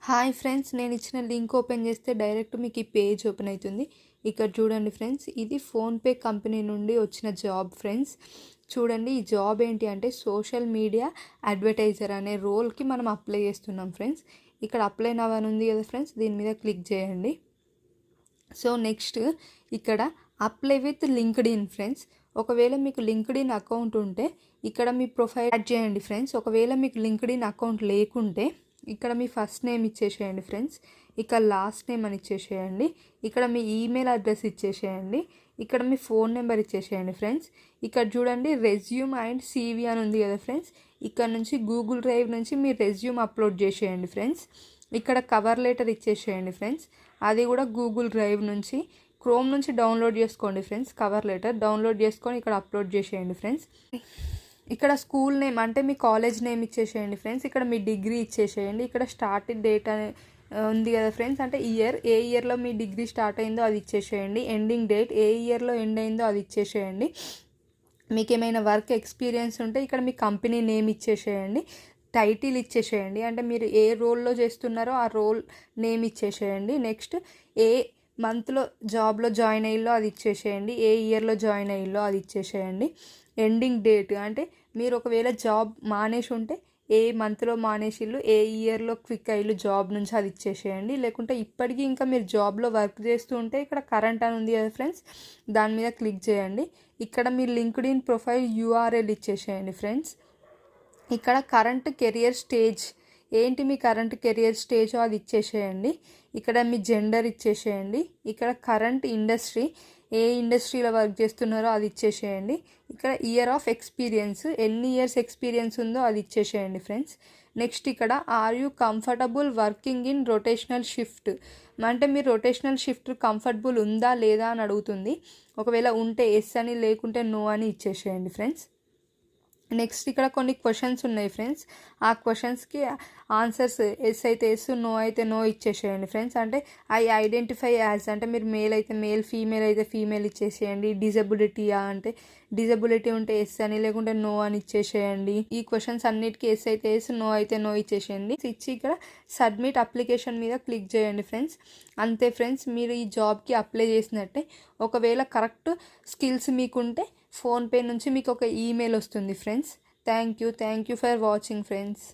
Hi friends, నేను ఇచ్చిన link open చేస్తే డైరెక్ట్ మీకు ఈ పేజ్ ఓపెన్ అవుతుంది. ఇక్కడ చూడండి ఫ్రెండ్స్, ఇది ఫోన్పే కంపెనీ నుండి వచ్చిన జాబ్ ఫ్రెండ్స్. చూడండి, ఈ జాబ్ ఏంటి అంటే సోషల్ మీడియా అడ్వర్టైజర్ అనే రోల్కి మనం అప్లై చేస్తున్నాం ఫ్రెండ్స్. ఇక్కడ అప్లై నవ్ అని ఉంది కదా ఫ్రెండ్స్, దీని మీద క్లిక్ చేయండి. సో నెక్స్ట్ ఇక్కడ అప్లై విత్ లింక్డ్ఇన్ ఫ్రెండ్స్. ఒకవేళ మీకు లింక్డ్ఇన్ అకౌంట్ ఉంటే ఇక్కడ మీ ప్రొఫైల్ యాడ్ చేయండి ఫ్రెండ్స్. ఒకవేళ మీకు లింక్డ్ఇన్ అకౌంట్ లేకుంటే ఇక్కడ మీ ఫస్ట్ నేమ్ ఇచ్చేసేయండి ఫ్రెండ్స్. ఇక్కడ లాస్ట్ నేమ్ అని ఇచ్చేసేయండి. ఇక్కడ మీ ఈమెయిల్ అడ్రస్ ఇచ్చేసేయండి. ఇక్కడ మీ ఫోన్ నెంబర్ ఇచ్చేసేయండి ఫ్రెండ్స్. ఇక్కడ చూడండి రెజ్యూమ్ అండ్ CV అని ఉంది కదా ఫ్రెండ్స్. ఇక్కడ నుంచి గూగుల్ డ్రైవ్ నుంచి మీ రెజ్యూమ్ అప్లోడ్ చేసేయండి ఫ్రెండ్స్. ఇక్కడ కవర్ లెటర్ ఇచ్చేసేయండి ఫ్రెండ్స్. అది కూడా గూగుల్ డ్రైవ్ నుంచి క్రోమ్ నుంచి డౌన్లోడ్ చేసుకోండి ఫ్రెండ్స్. కవర్ లెటర్ డౌన్లోడ్ చేసుకొని ఇక్కడ అప్లోడ్ చేసేయండి ఫ్రెండ్స్. ఇక్కడ స్కూల్ నేమ్ అంటే మీ కాలేజ్ నేమ్ ఇచ్చేసేయండి ఫ్రెండ్స్. ఇక్కడ మీ డిగ్రీ ఇచ్చేసేయండి. ఇక్కడ స్టార్ట్ డేట్ అని ఉంది కదా ఫ్రెండ్స్, అంటే ఏ ఇయర్లో మీ డిగ్రీ స్టార్ట్ అయిందో అది ఇచ్చేసేయండి. ఎండింగ్ డేట్ ఏ ఇయర్లో ఎండ్ అయిందో అది ఇచ్చేసేయండి. మీకు ఏమైనా వర్క్ ఎక్స్పీరియన్స్ ఉంటే ఇక్కడ మీ కంపెనీ నేమ్ ఇచ్చేసేయండి. టైటిల్ ఇచ్చేసేయండి, అంటే మీరు ఏ రోల్లో చేస్తున్నారో ఆ రోల్ నేమ్ ఇచ్చేసేయండి. నెక్స్ట్ ఏ మంత్లో జాబ్లో జాయిన్ అయ్యిల్లో అది ఇచ్చేసేయండి. ఏ ఇయర్లో జాయిన్ అయ్యిల్లో అది ఇచ్చేసేయండి. ఎండింగ్ డేట్ అంటే మీరు ఒకవేళ జాబ్ మానేసి ఉంటే ఏ మంత్లో మానేసిళ్ళు, ఏ ఇయర్లో క్విక్ అయ్యిళ్ళు జాబ్ నుంచి అది ఇచ్చేసేయండి. లేకుంటే ఇప్పటికీ ఇంకా మీరు జాబ్లో వర్క్ చేస్తూ ఉంటే ఇక్కడ కరెంట్ అని ఉంది కదా ఫ్రెండ్స్, దాని మీద క్లిక్ చేయండి. ఇక్కడ మీ లింక్డ్ఇన్ ప్రొఫైల్ URL ఇచ్చేసేయండి ఫ్రెండ్స్. ఇక్కడ కరెంట్ కెరియర్ స్టేజ్ ఏంటి, మీ కరెంట్ కెరియర్ స్టేజ్ అది ఇచ్చేసేయండి. ఇక్కడ మీ జెండర్ ఇచ్చేసేయండి. ఇక్కడ కరెంట్ ఇండస్ట్రీ ఏ ఇండస్ట్రీలో వర్క్ చేస్తున్నారో అది ఇచ్చేసేయండి. ఇక్కడ ఇయర్ ఆఫ్ ఎక్స్పీరియన్స్ ఎన్ని ఇయర్స్ ఎక్స్పీరియన్స్ ఉందో అది ఇచ్చేసేయండి ఫ్రెండ్స్. నెక్స్ట్ ఇక్కడ are you comfortable working in rotational shift, అంటే మీరు రొటేషనల్ షిఫ్ట్ కంఫర్టబుల్ ఉందా లేదా అని అడుగుతుంది. ఒకవేళ ఉంటే ఎస్ అని, లేకుంటే నో అని ఇచ్చేసేయండి ఫ్రెండ్స్. నెక్స్ట్ ఇక్కడ కొన్ని క్వశ్చన్స్ ఉన్నాయి ఫ్రెండ్స్. ఆ క్వశ్చన్స్కి ఆన్సర్స్ ఎస్ అయితే ఎస్, నో అయితే నో ఇచ్చేసేయండి ఫ్రెండ్స్. అంటే ఐ ఐడెంటిఫై యాజ్ అంటే మీరు మేల్ అయితే మేల్, ఫీమేల్ అయితే ఫీమేల్ ఇచ్చేసేయండి. డిజబిలిటీయా అంటే డిజబిలిటీ ఉంటే ఎస్ అని, లేకుంటే నో అని ఇచ్చేసేయండి. ఈ క్వశ్చన్స్ అన్నిటికీ ఎస్ అయితే ఎస్, నో అయితే నో ఇచ్చేసేయండి. ఇచ్చి ఇక్కడ సబ్మిట్ అప్లికేషన్ మీద క్లిక్ చేయండి ఫ్రెండ్స్. అంతే ఫ్రెండ్స్, మీరు ఈ జాబ్కి అప్లై చేసినట్టే. ఒకవేళ కరెక్ట్ స్కిల్స్ మీకుంటే ఫోన్పే నుంచి మీకు ఒక ఈమెయిల్ వస్తుంది friends. Thank you for watching friends.